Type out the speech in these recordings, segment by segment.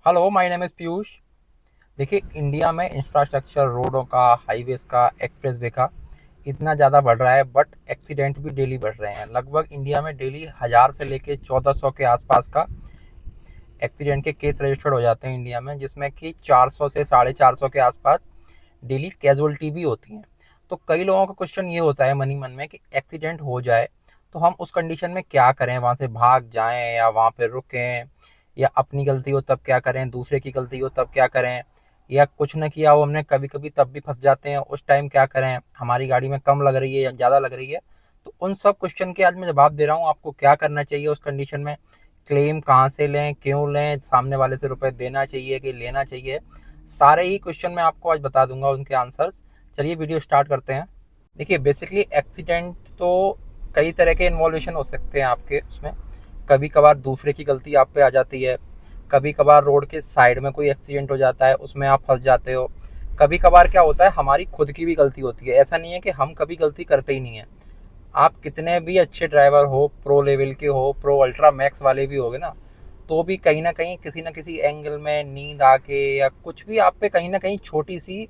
Hello, my name is Piyush. देखिए, India में infrastructure, रोडों का, हाईवेज़ का, एक्सप्रेसवे का इतना ज़्यादा बढ़ रहा है, बट एक्सीडेंट भी डेली बढ़ रहे हैं। लगभग इंडिया में डेली 1000 से लेके 1400 के आसपास का एक्सीडेंट के केस रजिस्टर्ड हो जाते हैं इंडिया में, जिसमें कि 400 से 450 के आसपास डेली कैजुअलिटी भी होती हैं। तो कई लोगों का क्वेश्चन ये होता है मन ही मन में कि एक्सीडेंट हो जाए तो हम उस कंडीशन में क्या करें, वहाँ से भाग जाएं या वहाँ पे रुकें, या अपनी गलती हो तब क्या करें, दूसरे की गलती हो तब क्या करें, या कुछ न किया हो हमने कभी कभी तब भी फंस जाते हैं, उस टाइम क्या करें, हमारी गाड़ी में कम लग रही है या ज़्यादा लग रही है। तो उन सब क्वेश्चन के आज मैं जवाब दे रहा हूँ, आपको क्या करना चाहिए उस कंडीशन में, क्लेम कहाँ से लें, क्यों लें, सामने वाले से रुपए देना चाहिए कि लेना चाहिए। सारे ही क्वेश्चन मैं आपको आज बता दूंगा, उनके आंसर्स। चलिए वीडियो स्टार्ट करते हैं। देखिए, बेसिकली एक्सीडेंट तो कई तरह के इन्वॉल्यूशन हो सकते हैं आपके उसमें। कभी कभार दूसरे की गलती आप पे आ जाती है, कभी कभार रोड के साइड में कोई एक्सीडेंट हो जाता है, उसमें आप फंस जाते हो। कभी कभार क्या होता है, हमारी खुद की भी गलती होती है। ऐसा नहीं है कि हम कभी गलती करते ही नहीं है। आप कितने भी अच्छे ड्राइवर हो, प्रो लेवल के हो, प्रो अल्ट्रा मैक्स वाले भी होगे ना, तो भी कहीं ना कहीं किसी ना किसी एंगल में नींद आके या कुछ भी आप पे कहीं ना कहीं छोटी सी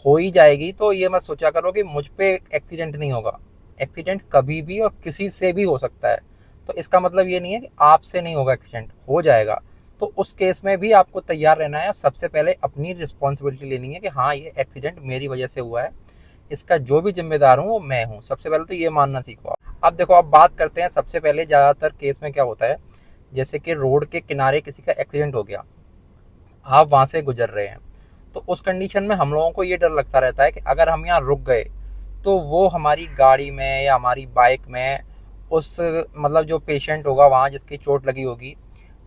हो ही जाएगी। तो ये मत सोचा करो कि मुझ पे एक्सीडेंट नहीं होगा। एक्सीडेंट कभी भी और किसी से भी हो सकता है। तो इसका मतलब ये नहीं है कि आपसे नहीं होगा, एक्सीडेंट हो जाएगा। तो उस केस में भी आपको तैयार रहना है। सबसे पहले अपनी रिस्पॉन्सिबिलिटी लेनी है कि हाँ, ये एक्सीडेंट मेरी वजह से हुआ है, इसका जो भी जिम्मेदार हूँ वो मैं हूँ। सबसे पहले तो ये मानना सीखो आप। अब देखो, आप बात करते हैं सबसे पहले, ज़्यादातर केस में क्या होता है, जैसे कि रोड के किनारे किसी का एक्सीडेंट हो गया, आप वहाँ से गुजर रहे हैं, तो उस कंडीशन में हम लोगों को ये डर लगता रहता है कि अगर हम यहाँ रुक गए तो वो हमारी गाड़ी में या हमारी बाइक में उस मतलब जो पेशेंट होगा वहाँ जिसकी चोट लगी होगी,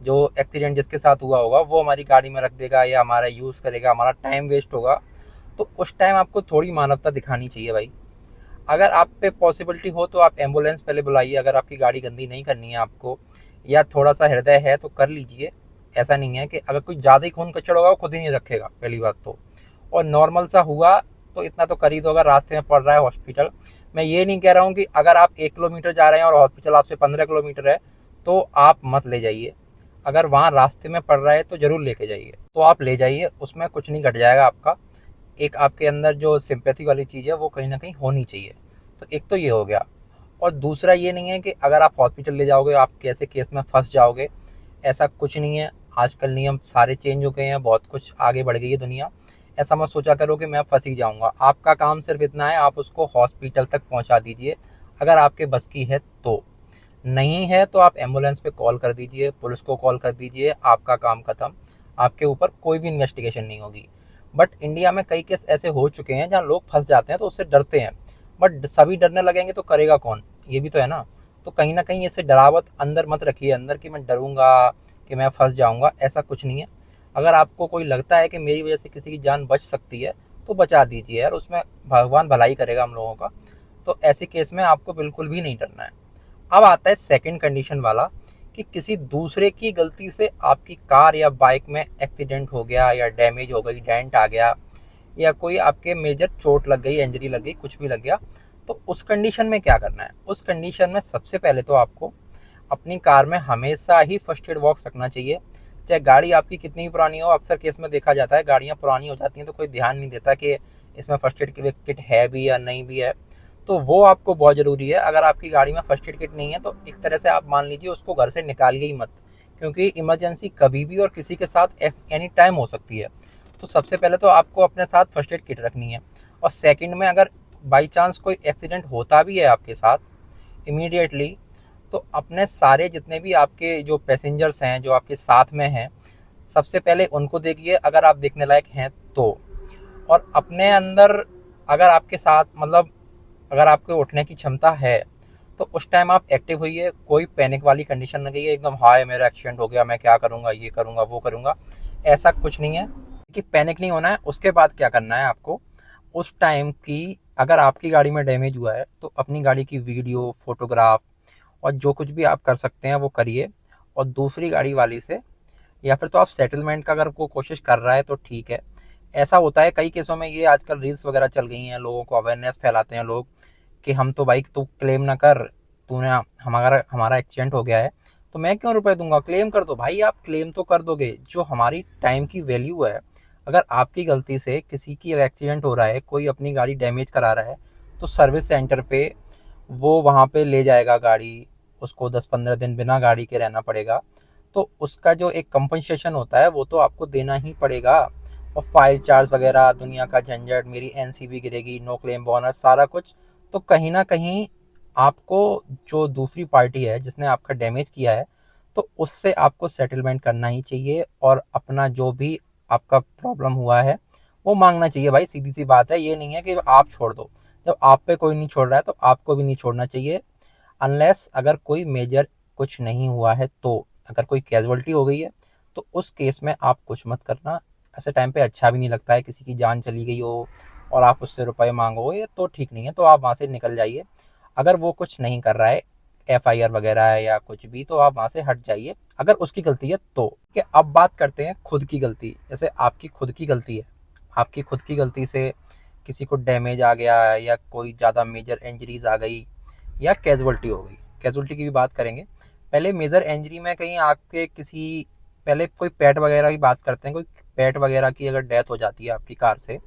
जो एक्सीडेंट जिसके साथ हुआ होगा, वो हमारी गाड़ी में रख देगा या हमारा यूज़ करेगा, हमारा टाइम वेस्ट होगा। तो उस टाइम आपको थोड़ी मानवता दिखानी चाहिए भाई। अगर आप पे पॉसिबिलिटी हो तो आप एम्बुलेंस पहले बुलाइए। अगर आपकी गाड़ी गंदी नहीं करनी है आपको, या थोड़ा सा हृदय है तो कर लीजिए। ऐसा नहीं है कि अगर कोई ज़्यादा ही खून कचड़ होगा वो खुद ही नहीं रखेगा, पहली बात तो। और नॉर्मल सा हुआ तो इतना तो कर ही दो। अगर रास्ते में पड़ रहा है हॉस्पिटल, मैं ये नहीं कह रहा हूँ कि अगर आप 1 किलोमीटर जा रहे हैं और हॉस्पिटल आपसे 15 किलोमीटर है तो आप मत ले जाइए। अगर वहाँ रास्ते में पड़ रहा है तो ज़रूर लेके जाइए, तो आप ले जाइए, उसमें कुछ नहीं घट जाएगा आपका। एक आपके अंदर जो सिंपैथी वाली चीज़ है वो कहीं ना कहीं होनी चाहिए। तो एक तो ये हो गया। और दूसरा ये नहीं है कि अगर आप हॉस्पिटल ले जाओगे आप कैसे केस में फंस जाओगे, ऐसा कुछ नहीं है। आजकल नियम सारे चेंज हो गए हैं, बहुत कुछ आगे बढ़ गई है दुनिया। ऐसा मत सोचा करो कि मैं फंस ही जाऊंगा। आपका काम सिर्फ इतना है, आप उसको हॉस्पिटल तक पहुंचा दीजिए, अगर आपके बस की है तो। नहीं है तो आप एम्बुलेंस पे कॉल कर दीजिए, पुलिस को कॉल कर दीजिए, आपका काम खत्म। आपके ऊपर कोई भी इन्वेस्टिगेशन नहीं होगी। बट इंडिया में कई केस ऐसे हो चुके हैं जहाँ लोग फंस जाते हैं तो उससे डरते हैं। बट सभी डरने लगेंगे तो करेगा कौन, ये भी तो है ना। तो कहीं ना कहीं ऐसे डरावत अंदर मत रखिए, अंदर कि मैं डरूंगा कि मैं फंस जाऊंगा, ऐसा कुछ नहीं है। अगर आपको कोई लगता है कि मेरी वजह से किसी की जान बच सकती है तो बचा दीजिए यार, उसमें भगवान भलाई करेगा हम लोगों का। तो ऐसे केस में आपको बिल्कुल भी नहीं डरना है। अब आता है सेकंड कंडीशन वाला, कि किसी दूसरे की गलती से आपकी कार या बाइक में एक्सीडेंट हो गया या डैमेज हो गई, डेंट आ गया, या कोई आपके मेजर चोट लग गई, इंजरी लग गई, कुछ भी लग गया। तो उस कंडीशन में क्या करना है? उस कंडीशन में सबसे पहले तो आपको अपनी कार में हमेशा ही फर्स्ट एड बॉक्स रखना चाहिए। चाहे गाड़ी आपकी कितनी भी पुरानी हो, अक्सर केस में देखा जाता है गाड़ियाँ पुरानी हो जाती हैं तो कोई ध्यान नहीं देता कि इसमें फर्स्ट एड किट है भी या नहीं भी है। तो वो आपको बहुत ज़रूरी है। अगर आपकी गाड़ी में फर्स्ट एड किट नहीं है तो एक तरह से आप मान लीजिए उसको घर से निकालिए ही मत, क्योंकि इमरजेंसी कभी भी और किसी के साथ एनी टाइम हो सकती है। तो सबसे पहले तो आपको अपने साथ फर्स्ट एड किट रखनी है। और सेकंड में, अगर बाई चांस कोई एक्सीडेंट होता भी है आपके साथ इमीडिएटली, तो अपने सारे जितने भी आपके जो पैसेंजर्स हैं जो आपके साथ में हैं, सबसे पहले उनको देखिए अगर आप देखने लायक हैं तो। और अपने अंदर, अगर आपके साथ मतलब अगर आपके उठने की क्षमता है तो उस टाइम आप एक्टिव होइए। कोई पैनिक वाली कंडीशन न गई एकदम, हाय मेरा एक्सीडेंट हो गया, मैं क्या करूँगा, ये करूँगा, वो करूँगा, ऐसा कुछ नहीं है। कि पैनिक नहीं होना है। उसके बाद क्या करना है आपको, उस टाइम की, अगर आपकी गाड़ी में डैमेज हुआ है तो अपनी गाड़ी की वीडियो, फोटोग्राफ और जो कुछ भी आप कर सकते हैं वो करिए। और दूसरी गाड़ी वाली से, या फिर तो आप सेटलमेंट का अगर वो कोशिश कर रहा है तो ठीक है। ऐसा होता है कई केसों में, ये आजकल रील्स वगैरह चल गई हैं, लोगों को अवेयरनेस फैलाते हैं लोग कि हम तो भाई, तू क्लेम ना कर, तूने हमारा हमारा एक्सीडेंट हो गया है तो मैं क्यों रुपए दूंगा, क्लेम कर दो भाई। आप क्लेम तो कर दोगे, जो हमारी टाइम की वैल्यू है, अगर आपकी गलती से किसी की एक्सीडेंट हो रहा है, कोई अपनी गाड़ी डैमेज करा रहा है, तो सर्विस सेंटर पे वो वहाँ पे ले जाएगा गाड़ी, उसको 10-15 दिन बिना गाड़ी के रहना पड़ेगा। तो उसका जो एक कंपनसेशन होता है वो तो आपको देना ही पड़ेगा। और फाइल चार्ज वगैरह, दुनिया का झंझट, मेरी एनसीबी गिरेगी, नो क्लेम बोनस, सारा कुछ। तो कहीं ना कहीं आपको, जो दूसरी पार्टी है जिसने आपका डैमेज किया है, तो उससे आपको सेटलमेंट करना ही चाहिए और अपना जो भी आपका प्रॉब्लम हुआ है वो मांगना चाहिए भाई। सीधी सी बात है, ये नहीं है कि आप छोड़ दो। जब आप पे कोई नहीं छोड़ रहा है तो आपको भी नहीं छोड़ना चाहिए, अनलेस अगर कोई मेजर कुछ नहीं हुआ है। तो अगर कोई कैजुअलिटी हो गई है तो उस केस में आप कुछ मत करना। ऐसे टाइम पे अच्छा भी नहीं लगता है, किसी की जान चली गई हो और आप उससे रुपए मांगो, ये तो ठीक नहीं है। तो आप वहाँ से निकल जाइए। अगर वो कुछ नहीं कर रहा है, एफआईआर वगैरह है या कुछ भी, तो आप वहाँ से हट जाइए, अगर उसकी गलती है तो। कि अब बात करते हैं खुद की गलती। जैसे आपकी खुद की गलती है, आपकी खुद की गलती से किसी को डैमेज आ गया या कोई ज़्यादा मेजर इंजरीज आ गई या कैजुअलिटी हो गई। कैजुअलिटी की भी बात करेंगे। पहले मेजर इंजरी में कहीं आपके किसी, पहले कोई पेट वगैरह की बात करते हैं। कोई पेट वगैरह की अगर डेथ हो जाती है आपकी कार से,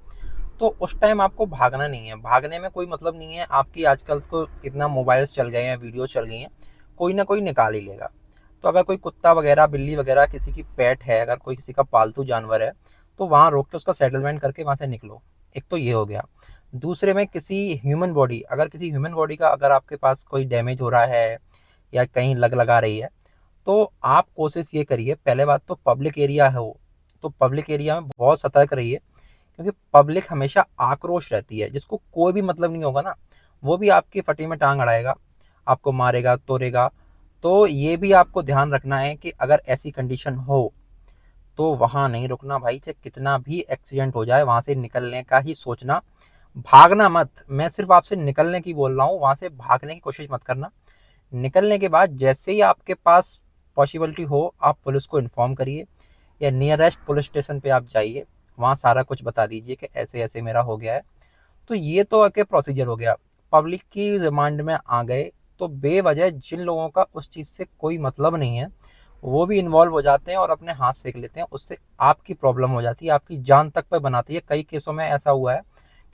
तो उस टाइम आपको भागना नहीं है। भागने में कोई मतलब नहीं है। आपकी आजकल तो इतना मोबाइल्स चल गए हैं, वीडियो चल गई हैं, कोई ना कोई निकाल ही लेगा। तो अगर कोई कुत्ता वगैरह, बिल्ली वगैरह किसी की पेट है, अगर कोई किसी का पालतू जानवर है, तो वहाँ रोक के उसका सेटलमेंट करके वहाँ से निकलो। एक तो ये हो गया। दूसरे में किसी ह्यूमन बॉडी, अगर किसी ह्यूमन बॉडी का अगर आपके पास कोई डैमेज हो रहा है या कहीं लग लगा रही है, तो आप कोशिश ये करिए, पहले बात तो पब्लिक एरिया है वो, तो पब्लिक एरिया में बहुत सतर्क रहिए। क्योंकि पब्लिक हमेशा आक्रोश रहती है, जिसको कोई भी मतलब नहीं होगा ना, वो भी आपकी फटी में टांग अड़ाएगा, आपको मारेगा तोड़ेगा। तो ये भी आपको ध्यान रखना है कि अगर ऐसी कंडीशन हो तो वहां नहीं रुकना भाई। चाहे कितना भी एक्सीडेंट हो जाए, वहां से निकलने का ही सोचना, भागना मत। मैं सिर्फ आपसे निकलने की बोल रहा हूँ, वहां से भागने की कोशिश मत करना। निकलने के बाद जैसे ही आपके पास पॉसिबिलिटी हो, आप पुलिस को इन्फॉर्म करिए या नियरेस्ट पुलिस स्टेशन पे आप जाइए, वहाँ सारा कुछ बता दीजिए कि ऐसे ऐसे मेरा हो गया है। तो ये तो आके प्रोसीजर हो गया। पब्लिक की रिमांड में आ गए तो बेवजह जिन लोगों का उस चीज़ से कोई मतलब नहीं है, वो भी इन्वॉल्व हो जाते हैं और अपने हाथ सेक लेते हैं। उससे आपकी प्रॉब्लम हो जाती है, आपकी जान तक पे बनाती है। कई केसों में ऐसा हुआ है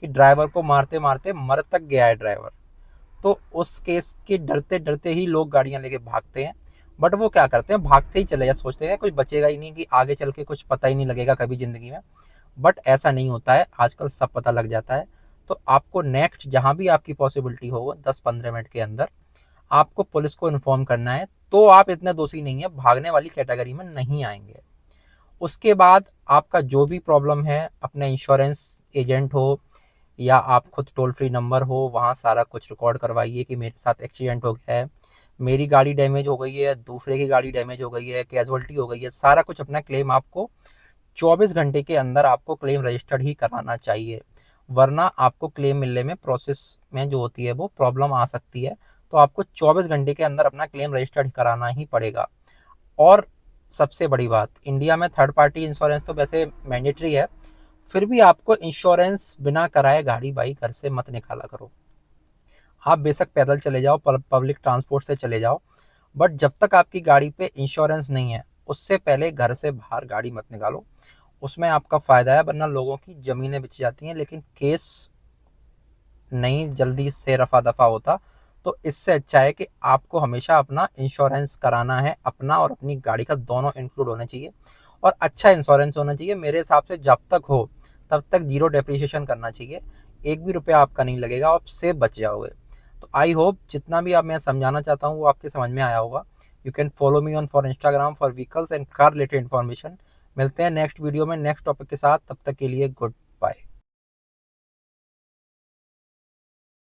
कि ड्राइवर को मारते मारते मर तक गया है ड्राइवर। तो उस केस के डरते डरते ही लोग गाड़ियां लेके भागते हैं। बट वो क्या करते हैं, भागते ही चले जाते, सोचते हैं कुछ बचेगा ही नहीं, कि आगे चल के कुछ पता ही नहीं लगेगा कभी जिंदगी में। बट ऐसा नहीं होता है, आजकल सब पता लग जाता है। तो आपको नेक्स्ट जहां भी आपकी पॉसिबिलिटी हो 10-15 मिनट के अंदर आपको पुलिस को इन्फॉर्म करना है, तो आप इतने दोषी नहीं है, भागने वाली कैटेगरी में नहीं आएंगे। उसके बाद आपका जो भी प्रॉब्लम है, अपने इंश्योरेंस एजेंट हो या आप खुद टोल फ्री नंबर हो, वहाँ सारा कुछ रिकॉर्ड करवाइए कि मेरे साथ एक्सीडेंट हो गया है, मेरी गाड़ी डैमेज हो गई है, दूसरे की गाड़ी डैमेज हो गई है, कैजुअलिटी हो गई है, सारा कुछ अपना क्लेम आपको 24 घंटे के अंदर आपको क्लेम रजिस्टर्ड ही कराना चाहिए। वरना आपको क्लेम मिलने में प्रोसेस में जो होती है वो प्रॉब्लम आ सकती है। तो आपको 24 घंटे के अंदर अपना क्लेम रजिस्टर्ड कराना ही पड़ेगा। और सबसे बड़ी बात, इंडिया में थर्ड पार्टी इंश्योरेंस तो वैसे मैंडेटरी है, फिर भी आपको इंश्योरेंस बिना कराए गाड़ी भाई घर से मत निकाला करो। आप बेशक पैदल चले जाओ, पब्लिक ट्रांसपोर्ट से चले जाओ, बट जब तक आपकी गाड़ी पे इंश्योरेंस नहीं है, उससे पहले घर से बाहर गाड़ी मत निकालो। उसमें आपका फायदा है, वरना लोगों की जमीनें बिक जाती हैं, लेकिन केस नहीं जल्दी से रफा दफा होता। तो इससे अच्छा है कि आपको हमेशा अपना इंश्योरेंस कराना है, अपना और अपनी गाड़ी का दोनों इंक्लूड होना चाहिए। और अच्छा इंश्योरेंस होना चाहिए मेरे हिसाब से। जब तक हो तब तक जीरो डेप्रिसिएशन करना चाहिए, एक भी रुपया आपका नहीं लगेगा, आप सेफ बच जाओगे। तो आई होप जितना भी आप मैं समझाना चाहता हूँ वो आपके समझ में आया होगा। You can follow me on for Instagram for vehicles and car related information. मिलते हैं नेक्स्ट वीडियो में नेक्स्ट टॉपिक के साथ, तब तक के लिए गुड बाय।